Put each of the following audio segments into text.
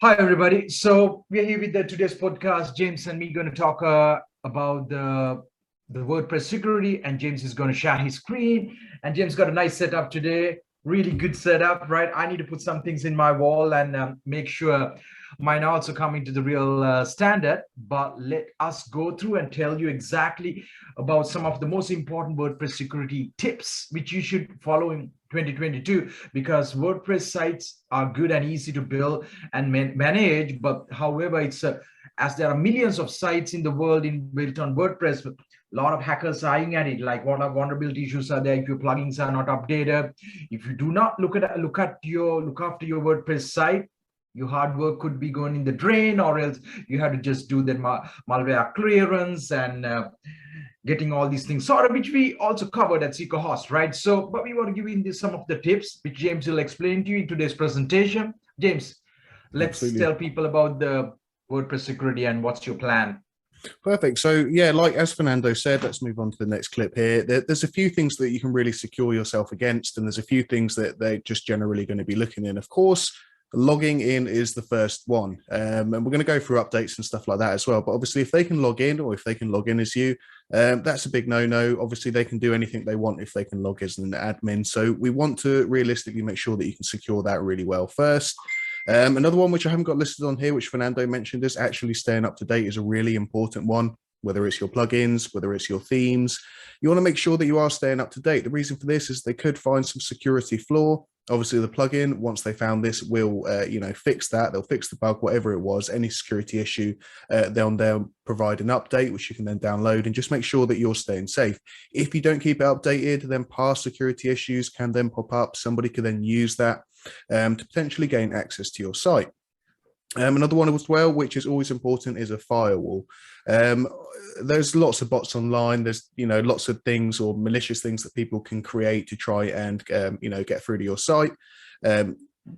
Hi, everybody. So we're here with today's podcast. James and me going to talk about the WordPress security, and James is going to share his screen. And James got a nice setup today, really good setup, right? I need to put some things in my wall and make sure mine are also coming to the real standard. But let us go through and tell you exactly about some of the most important WordPress security tips which you should follow in 2022, because WordPress sites are good and easy to build and manage. But however, it's as there are millions of sites in the world built on WordPress, a lot of hackers are eyeing at it, like what are vulnerability issues are there if your plugins are not updated. If you do not look after your WordPress site, your hard work could be going in the drain, or else you have to just do the malware clearance and getting all these things sorted, which we also covered at SeekaHost, right? So, but we want to give you some of the tips, which James will explain to you in today's presentation. James, let's tell people about the WordPress security and what's your plan. Perfect. So yeah, like as Fernando said, let's move on to the next clip here. There's a few things that you can really secure yourself against, and there's a few things that they're just generally going to be looking in. Of course, logging in is the first one, and we're going to go through updates and stuff like that as well. But obviously, if they can log in, or if they can log in as you, that's a big no-no. Obviously, they can do anything they want if they can log as an admin. So we want to realistically make sure that you can secure that really well first. Another one which I haven't got listed on here, which Fernando mentioned, is actually staying up to date is a really important one. Whether it's your plugins, whether it's your themes, you want to make sure that you are staying up to date. The reason for this is they could find some security flaw. Obviously, the plugin, once they found this, will fix that. They'll fix the bug, whatever it was, any security issue. They'll provide an update, which you can then download, and just make sure that you're staying safe. If you don't keep it updated, then past security issues can then pop up. Somebody could then use that to potentially gain access to your site. Another one as well, which is always important, is a firewall. There's lots of bots online. There's lots of things or malicious things that people can create to try and get through to your site,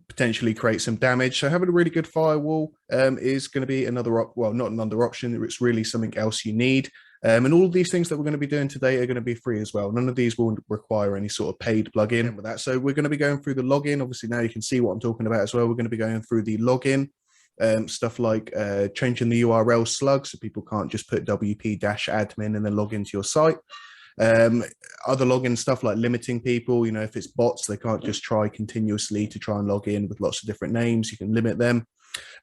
potentially create some damage. So having a really good firewall is going to be not another option. It's really something else you need. And all of these things that we're going to be doing today are going to be free as well. None of these will require any sort of paid plugin with that. So we're going to be going through the login. Obviously, now you can see what I'm talking about as well. We're going to be going through the login. Stuff like changing the URL slug so people can't just put wp-admin and then log into your site. Other login stuff like limiting people, if it's bots, they can't just try continuously to try and log in with lots of different names. You can limit them,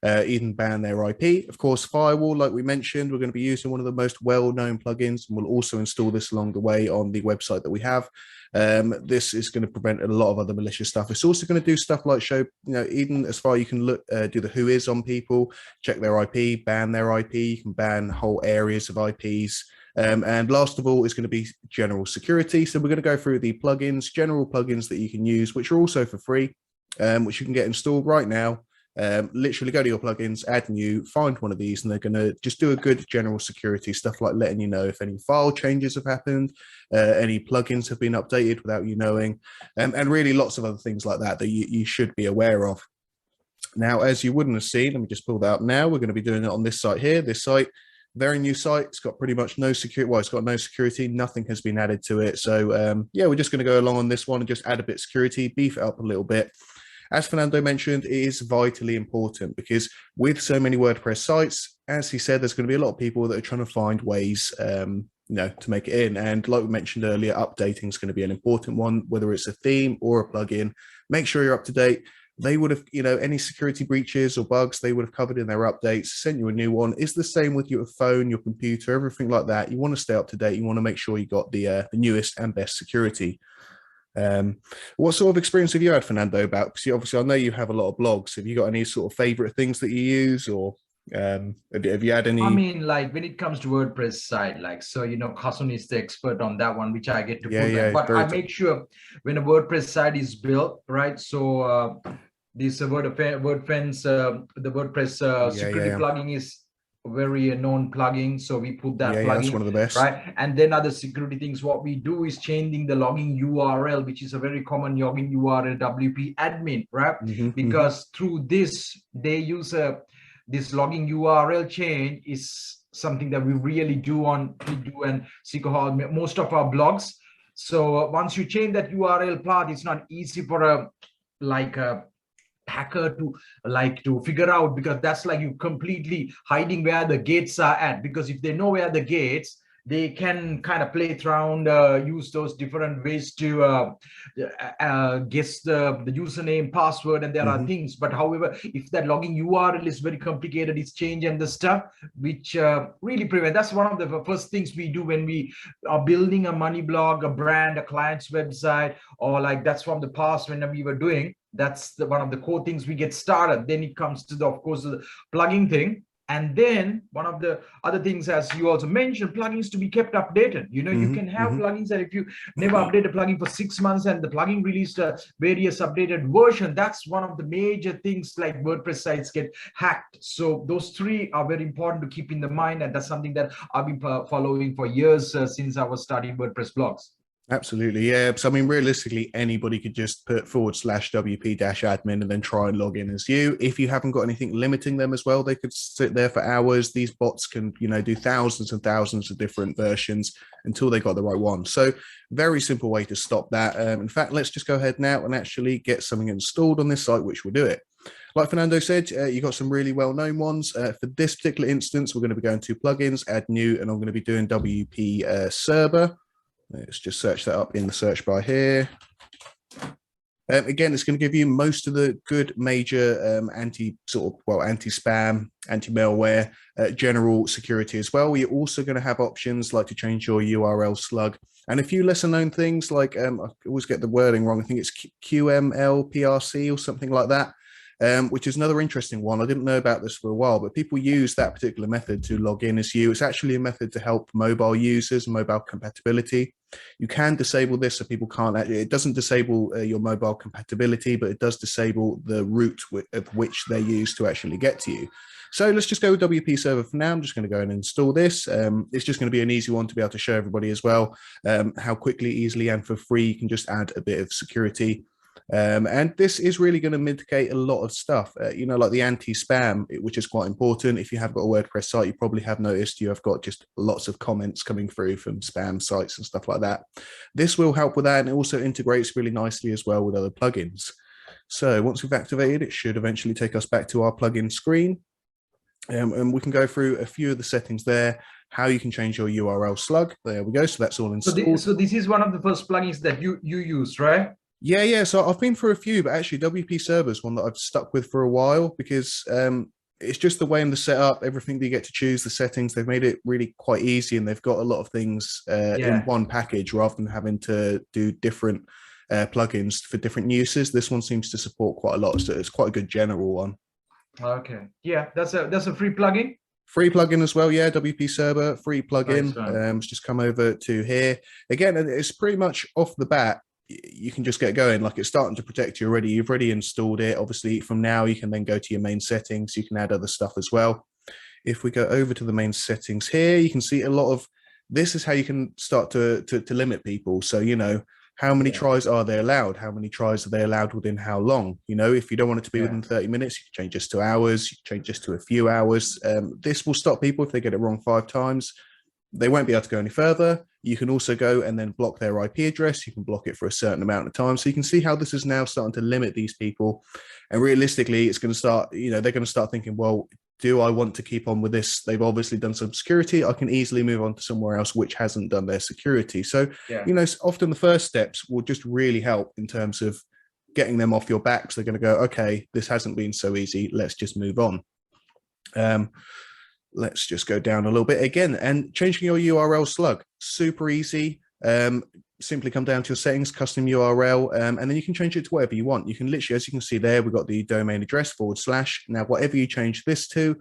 even ban their IP. Of course, firewall, like we mentioned, we're going to be using one of the most well-known plugins, and we'll also install this along the way on the website that we have. This is going to prevent a lot of other malicious stuff. It's also going to do stuff like show, even as far you can look, do the who is on people, check their IP, ban their IP. You can ban whole areas of IPs. And last of all is going to be general security. So we're going to go through the plugins, general plugins that you can use, which are also for free, which you can get installed right now. Literally go to your plugins, add new, find one of these, and they're going to just do a good general security stuff like letting you know if any file changes have happened, any plugins have been updated without you knowing, and really lots of other things like that you should be aware of. Now, as you wouldn't have seen, let me just pull that up now. We're going to be doing it on this site here. This site, very new site. It's got pretty much no security. Well, it's got no security. Nothing has been added to it. So yeah, we're just going to go along on this one and just add a bit of security, beef it up a little bit. As Fernando mentioned, it is vitally important because with so many WordPress sites, as he said, there's going to be a lot of people that are trying to find ways, to make it in. And like we mentioned earlier, updating is going to be an important one, whether it's a theme or a plugin. Make sure you're up to date. They would have, any security breaches or bugs they would have covered in their updates, sent you a new one. It's the same with your phone, your computer, everything like that. You want to stay up to date. You want to make sure you got the newest and best security. What sort of experience have you had, Fernando, about, because obviously I know you have a lot of blogs. Have you got any sort of favorite things that you use, or have you had any? I mean, like when it comes to WordPress site, Kasun is the expert on that one, which I get to put that. But I make sure when a WordPress site is built, right? So this the WordPress security plugin is a very known plugin, so we put that plugin. That's one of the best, right? And then other security things, what we do is changing the login URL, which is a very common login URL, WP admin, right? Because through this they use this login URL change is something that we really do and SeekaHost, most of our blogs. So once you change that URL path, it's not easy for hacker to like to figure out, because that's like you completely hiding where the gates are at. Because if they know where the gates, they can kind of play around, use those different ways to guess the username, password, and there are things. But however, if that login URL is very complicated, it's change and the stuff, which really prevent. That's one of the first things we do when we are building a money blog, a brand, a client's website, or like that's from the past when we were doing. That's one of the core things we get started. Then it comes to the, of course, the plugging thing. And then one of the other things, as you also mentioned, plugins to be kept updated. You know, you can have plugins that if you never update a plugin for 6 months and the plugin released a various updated version, that's one of the major things, like WordPress sites get hacked. So those three are very important to keep in the mind. And that's something that I've been following for years since I was starting WordPress blogs. Absolutely, yeah. So I mean, realistically, anybody could just put /WP-admin and then try and log in as you. If you haven't got anything limiting them as well, they could sit there for hours. These bots can, you know, do thousands and thousands of different versions until they got the right one. So very simple way to stop that. In fact, let's just go ahead now and actually get something installed on this site, which will do it. Like Fernando said, you got some really well-known ones. For this particular instance, we're going to be going to plugins, add new, and I'm going to be doing WP Server. Let's just search that up in the search bar here. Again, it's going to give you most of the good major anti-spam, anti-malware, general security as well. You're also going to have options like to change your URL slug and a few lesser known things like, I always get the wording wrong. I think it's QMLPRC or something like that. Which is another interesting one. I didn't know about this for a while, but people use that particular method to log in as you. It's actually a method to help mobile users, mobile compatibility. You can disable this so people can't actually, it doesn't disable your mobile compatibility, but it does disable the route of which they use to actually get to you. So let's just go with WP Server for now. I'm just going to go and install this. It's just going to be an easy one to be able to show everybody as well, how quickly, easily, and for free you can just add a bit of security. And this is really going to mitigate a lot of stuff, you know, like the anti-spam, which is quite important. If you have got a WordPress site, you probably have noticed you have got just lots of comments coming through from spam sites and stuff like that. This will help with that, and it also integrates really nicely as well with other plugins. So once we've activated, it should eventually take us back to our plugin screen. And we can go through a few of the settings there, how you can change your URL slug. There we go. So that's all installed. So this is one of the first plugins that you use, right? Yeah. So I've been through a few, but actually WP Server is one that I've stuck with for a while because it's just the way in the setup, everything that you get to choose, the settings, they've made it really quite easy, and they've got a lot of things in one package rather than having to do different plugins for different uses. This one seems to support quite a lot, so it's quite a good general one. Okay, yeah, that's a free plugin. Free plugin as well, yeah. WP Server, free plugin. Nice. Let's just come over to here again, and it's pretty much off the bat. You can just get going, like it's starting to protect you already. You've already installed it. Obviously, from now you can then go to your main settings. You can add other stuff as well. If we go over to the main settings here, you can see a lot of this is how you can start to limit people. So, you know, how many tries are they allowed? How many tries are they allowed within how long? You know, if you don't want it to be within 30 minutes, you can change this to hours, you can change this to a few hours. This will stop people if they get it wrong 5 times. They won't be able to go any further. You can also go and then block their IP address. You can block it for a certain amount of time. So you can see how this is now starting to limit these people. And realistically, it's going to start, you know, they're going to start thinking, well, do I want to keep on with this? They've obviously done some security. I can easily move on to somewhere else which hasn't done their security. So, you know, often the first steps will just really help in terms of getting them off your back. So they're going to go, okay, this hasn't been so easy. Let's just move on. Let's just go down a little bit again, and changing your URL slug, super easy. Simply come down to your settings, custom URL, and then you can change it to whatever you want. You can literally, as you can see there, we've got the domain address /. Now, whatever you change this to,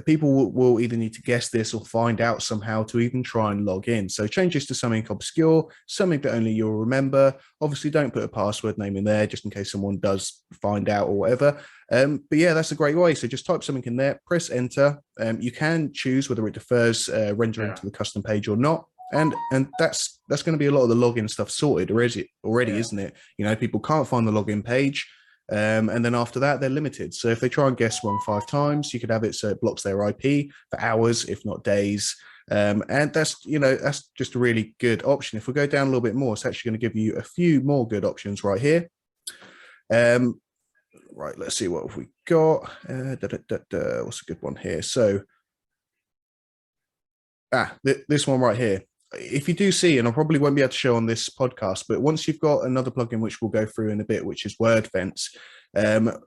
people will either need to guess this or find out somehow to even try and log in. So change this to something obscure, something that only you'll remember. Obviously, don't put a password name in there just in case someone does find out or whatever. But yeah, that's a great way. So just type something in there, press enter. You can choose whether it defers rendering to the custom page or not. And that's going to be a lot of the login stuff sorted already, isn't it? You know, people can't find the login page, and then after that they're limited. So if they try and guess wrong 5 times, you could have it so it blocks their IP for hours, if not days. And that's, you know, that's just a really good option. If we go down a little bit more, it's actually going to give you a few more good options right here. Right, let's see what have we got. What's a good one here? So, this one right here. If you do see, and I probably won't be able to show on this podcast, but once you've got another plugin, which we'll go through in a bit, which is WordFence,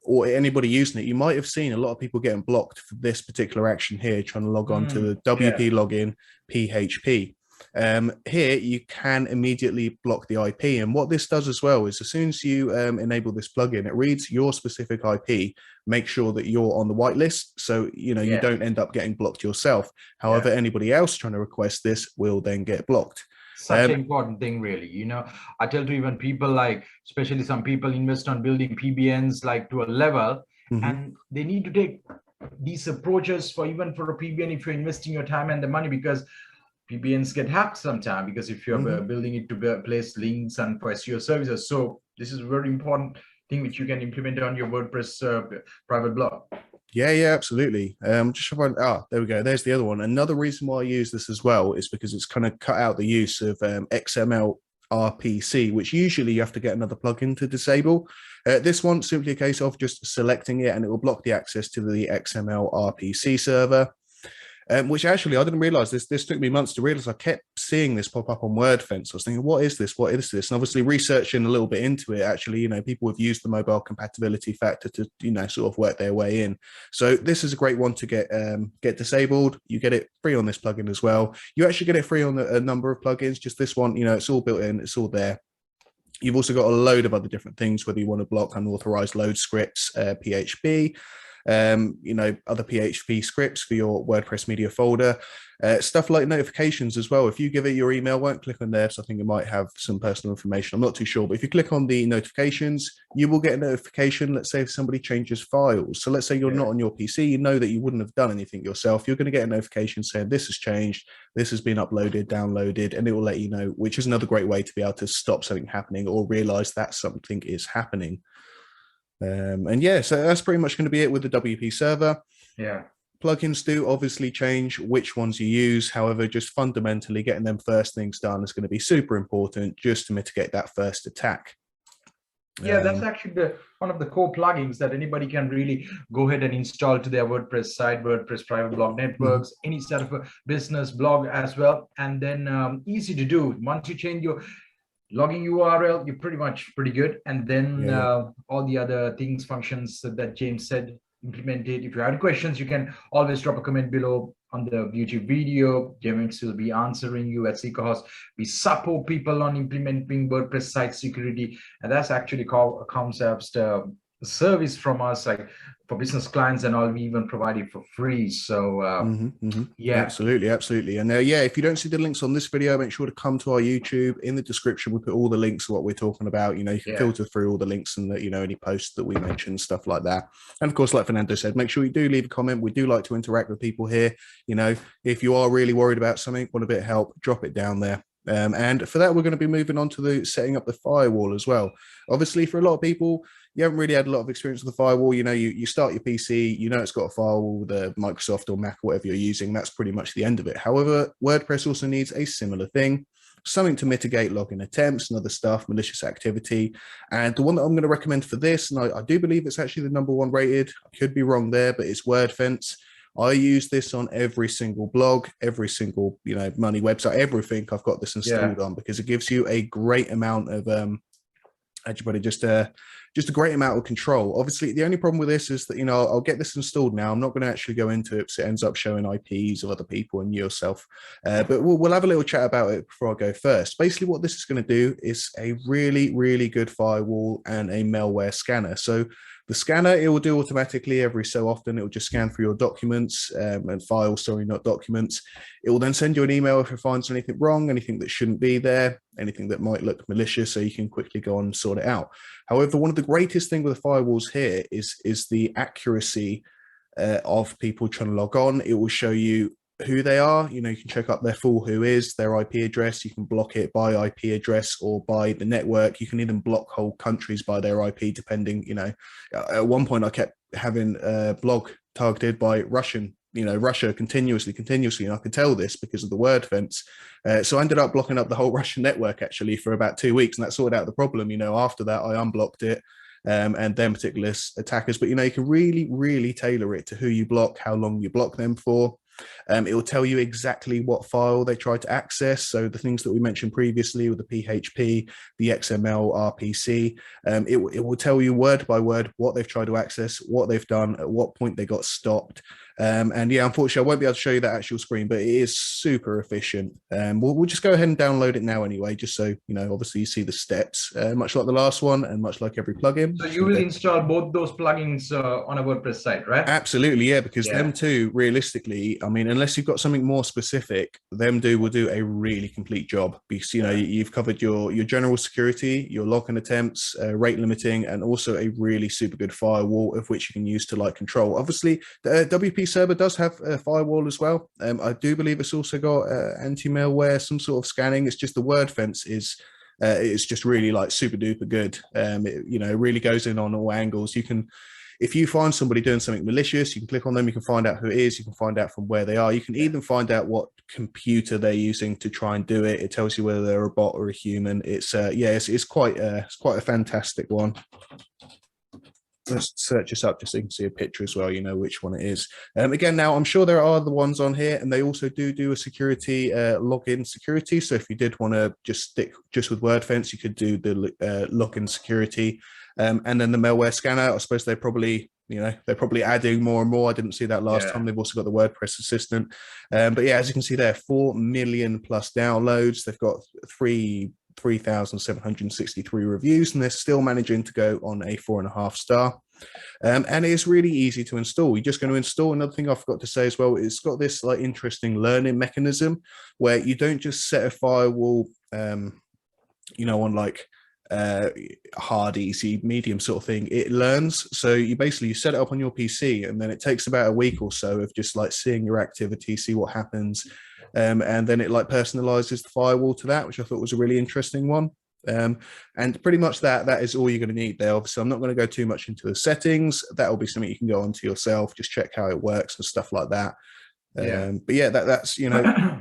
or anybody using it, you might have seen a lot of people getting blocked for this particular action here, trying to log on to the WP login PHP. Here you can immediately block the IP, and what this does as well is as soon as you enable this plugin, it reads your specific IP, make sure that you're on the whitelist, so you don't end up getting blocked yourself. However, anybody else trying to request this will then get blocked. Such an important thing, really. I tell to even people, like especially some people invest on building PBNs like to a level, and they need to take these approaches for even for a PBN if you're investing your time and the money, because PBNs get hacked sometimes, because if you're building it to place links and for SEO services. So this is a very important thing which you can implement on your WordPress private blog. Yeah, absolutely. Just there we go. There's the other one. Another reason why I use this as well is because it's kind of cut out the use of XML RPC, which usually you have to get another plugin to disable. This one, simply a case of just selecting it and it will block the access to the XML RPC server. Which actually I didn't realize this took me months to realize. I kept seeing this pop up on WordFence. I was thinking, what is this? And obviously researching a little bit into it, actually, people have used the mobile compatibility factor to, sort of work their way in. So this is a great one to get disabled. You get it free on this plugin as well. You actually get it free on a number of plugins. Just this one, it's all built in, it's all there. You've also got a load of other different things, whether you want to block unauthorized load scripts, PHP, other PHP scripts for your WordPress media folder, stuff like notifications as well. If you give it your email, won't click on there, so I think it might have some personal information. I'm not too sure, but if you click on the notifications, you will get a notification. Let's say if somebody changes files. So let's say you're not on your PC, you know that you wouldn't have done anything yourself. You're going to get a notification saying this has changed, this has been uploaded, downloaded, and it will let you know, which is another great way to be able to stop something happening or realize that something is happening. So that's pretty much going to be it with the WP server. Plugins do obviously change which ones you use. However, just fundamentally getting them first things done is going to be super important just to mitigate that first attack. That's actually one of the core plugins that anybody can really go ahead and install to their WordPress site, WordPress private blog networks, any sort of a business blog as well. And then easy to do. Once you change your login URL, you're pretty good. And then all the other things, functions that James said, implemented. If you have any questions, you can always drop a comment below on the YouTube video. James will be answering you at SeekaHost. We support people on implementing WordPress site security, and that's actually comes as a service from us, like for business clients and all. We even provide it for free. So absolutely. And if you don't see the links on this video, make sure to come to our YouTube. In the description we put all the links of what we're talking about. You can filter through all the links and any posts that we mentioned, stuff like that. And of course, like Fernando said, make sure you do leave a comment. We do like to interact with people here. If you are really worried about something, want a bit of help, drop it down there. And for that, we're going to be moving on to the setting up the firewall as well. Obviously, for a lot of people, you haven't really had a lot of experience with the firewall. You start your PC, it's got a firewall with a Microsoft or Mac or whatever you're using. That's pretty much the end of it. However, WordPress also needs a similar thing, something to mitigate login attempts and other stuff, malicious activity. And the one that I'm going to recommend for this, and I do believe it's actually the #1 rated, I could be wrong there, but it's WordFence. I use this on every single blog, every single, money website, everything I've got this installed on, because it gives you a great amount of, just a great amount of control. Obviously, the only problem with this is that, I'll get this installed now. I'm not going to actually go into it because it ends up showing IPs of other people and yourself. But we'll have a little chat about it before I go first. Basically, what this is going to do is a really, really good firewall and a malware scanner. So the scanner, it will do automatically every so often. It will just scan through your documents and files, sorry, not documents. It will then send you an email if it finds anything wrong, anything that shouldn't be there, anything that might look malicious, so you can quickly go on and sort it out. However, one of the greatest things with the firewalls here is the accuracy of people trying to log on. It will show you who they are. You can check up their full who is, their IP address. You can block it by IP address or by the network. You can even block whole countries by their IP, depending. At one point I kept having a blog targeted by Russia continuously, and I could tell this because of the WordFence. So I ended up blocking up the whole Russian network actually for about 2 weeks, and that sorted out the problem. After that I unblocked it, and them particular attackers. But, you know, you can really tailor it to who you block, how long you block them for. It will tell you exactly what file they try to access. So the things that we mentioned previously with the PHP, the XML, RPC, it will tell you word by word what they've tried to access, what they've done, at what point they got stopped. And yeah, unfortunately, I won't be able to show you that actual screen, but it is super efficient. We'll just go ahead and download it now anyway, just so, you know, obviously you see the steps, much like the last one and much like every plugin. So you will install both those plugins on a WordPress site, right? Absolutely, yeah, because them two, realistically, I mean, unless you've got something more specific, them two will do a really complete job, because, you know, you've covered your general security, your login attempts, rate limiting, and also a really super good firewall, of which you can use to like control. Obviously, the WP server does have a firewall as well. I do believe it's also got anti-malware, some sort of scanning. It's just the word fence is it's just really like super duper good. You know, it really goes in on all angles. You can, if you find somebody doing something malicious, you can click on them, you can find out who it is, you can find out from where they are, you can even find out what computer they're using to try and do it. It tells you whether they're a bot or a human. It's it's quite a fantastic one. Let's search this up just so you can see a picture as well, you know which one it is. Again, now I'm sure there are other ones on here, and they also do a security login security. So if you did want to just stick just with WordFence, you could do the login security, and then the malware scanner. I suppose they're probably adding more and more. I didn't see that last time. They've also got the WordPress assistant, but yeah, as you can see there, 4 million plus downloads. They've got 3,763 reviews, and they're still managing to go on a 4.5 star. And it's really easy to install. You're just going to install. Another thing I forgot to say as well, it's got this like interesting learning mechanism where you don't just set a firewall, you know, on like hard, easy, medium sort of thing. It learns. So you set it up on your PC, and then it takes about a week or so of just like seeing your activity, see what happens. And then it like personalizes the firewall to that, which I thought was a really interesting one. And pretty much that is all you're going to need there. Obviously, I'm not going to go too much into the settings. That will be something you can go onto yourself, just check how it works and stuff like that. But yeah, that's, you know,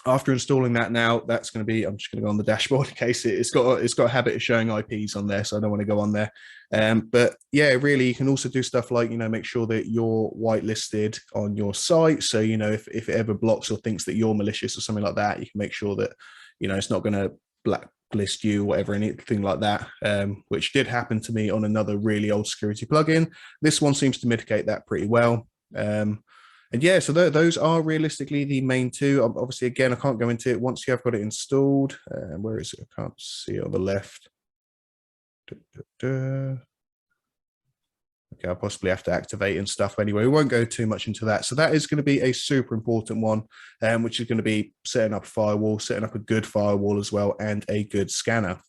after installing that now, that's going to be, I'm just going to go on the dashboard in case it's got a habit of showing IPs on there, so I don't want to go on there. But yeah, really, you can also do stuff like, you know, make sure that you're whitelisted on your site. So, you know, if it ever blocks or thinks that you're malicious or something like that, you can make sure that, you know, it's not going to blacklist you or whatever, anything like that, which did happen to me on another really old security plugin. This one seems to mitigate that pretty well. And yeah, so those are realistically the main two. Obviously, again, I can't go into it once you have got it installed. Where is it? I can't see it on the left. Okay, I'll possibly have to activate and stuff anyway. We won't go too much into that. So that is going to be a super important one, which is going to be setting up a firewall, setting up a good firewall as well, and a good scanner.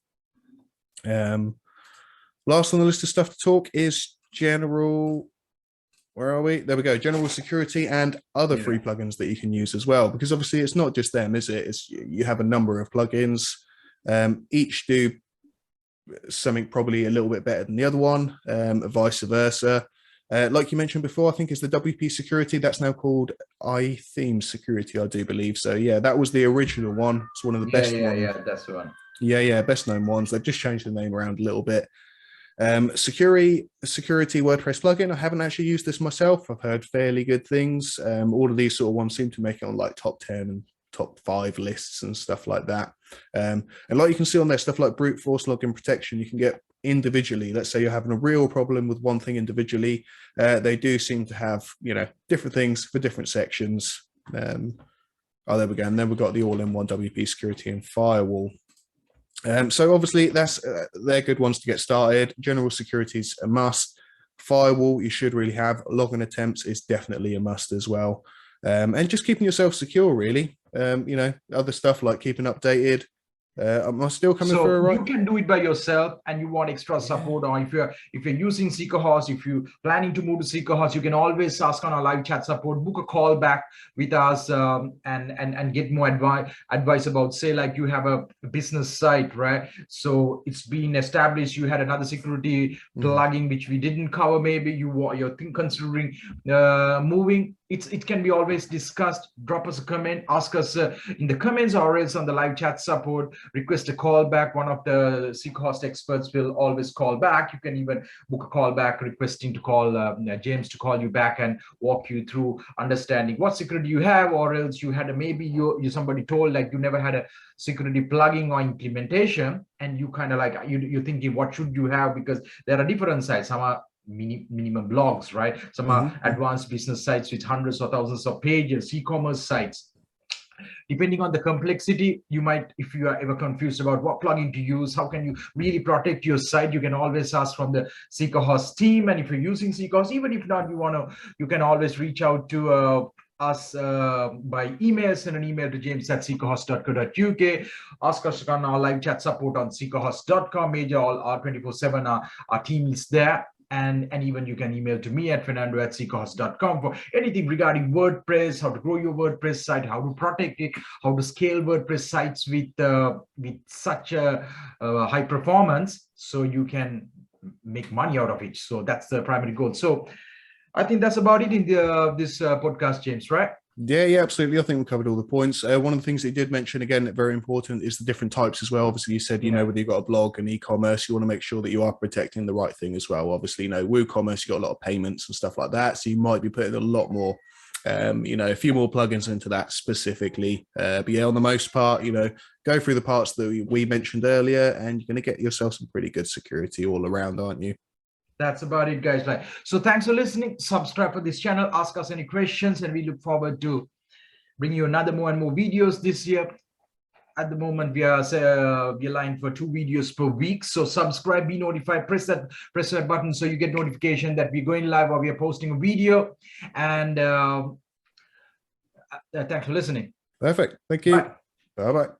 Last on the list of stuff to talk is general. Where are we? There we go. General security and other free plugins that you can use as well, because obviously it's not just them, is it? You have a number of plugins. Each do something probably a little bit better than the other one, vice versa. Like you mentioned before, I think it's the WP Security. That's now called iTheme Security, I do believe. So yeah, that was the original one. It's one of the best ones. Yeah, that's the one. Yeah, best known ones. They've just changed the name around a little bit. Security WordPress plugin. I haven't actually used this myself. I've heard fairly good things. All of these sort of ones seem to make it on like top 10 and top 5 lists and stuff like that. And like you can see on there, stuff like brute force login protection, you can get individually. Let's say you're having a real problem with one thing individually. They do seem to have, you know, different things for different sections. Oh, there we go. And then we've got the all-in-one WP security and firewall. So obviously they're good ones to get started. General security is a must. Firewall you should really have. Login attempts is definitely a must as well. And just keeping yourself secure, really. You know, other stuff like keeping updated. Am I still coming through right? You can do it by yourself, and you want extra support, or if you're using SeekaHost, if you're planning to move to SeekaHost, you can always ask on our live chat support, book a call back with us, and get more advice about, say, like you have a business site, right? So it's been established, you had another security plugin which we didn't cover, maybe you're considering moving. It can be always discussed. Drop us a comment, ask us in the comments or else on the live chat support. request a call back. One of the SeekaHost experts will always call back. You can even book a call back, requesting to call James to call you back and walk you through understanding what security you have, or else you had maybe you somebody told like you never had a security plugging or implementation, and you kind of like you're thinking what should you have, because there are different sites. Some are minimum blogs, right? Some are advanced business sites with hundreds or thousands of pages, e-commerce sites. Depending on the complexity, you might, if you are ever confused about what plugin to use, how can you really protect your site, you can always ask from the SeekaHost team. And if you're using SeekaHost, even if not, you can always reach out to us by email. Send an email to james@seekahost.co.uk. Ask us on our live chat support on seekahost.com. Major all our 24/7 our team is there. And even you can email to me at Fernando@seekahost.com for anything regarding WordPress, how to grow your WordPress site, how to protect it, how to scale WordPress sites with such a high performance, so you can make money out of it. So that's the primary goal. So I think that's about it in this podcast, James, right? Yeah, absolutely. I think we covered all the points. One of the things that you did mention, again, very important, is the different types as well. Obviously, you said, whether you've got a blog and e-commerce, you want to make sure that you are protecting the right thing as well. Obviously, WooCommerce, you've got a lot of payments and stuff like that. So you might be putting a lot more, a few more plugins into that specifically. But yeah, on the most part, go through the parts that we mentioned earlier, and you're going to get yourself some pretty good security all around, aren't you? That's about it, guys. Like, so thanks for listening. Subscribe for this channel, ask us any questions, and we look forward to bringing you another more and more videos this year. At the moment, we are lined for 2 videos per week. So subscribe, be notified, press that button so you get notification that we're going live or we are posting a video. And thanks for listening. Perfect. Thank you. Bye bye.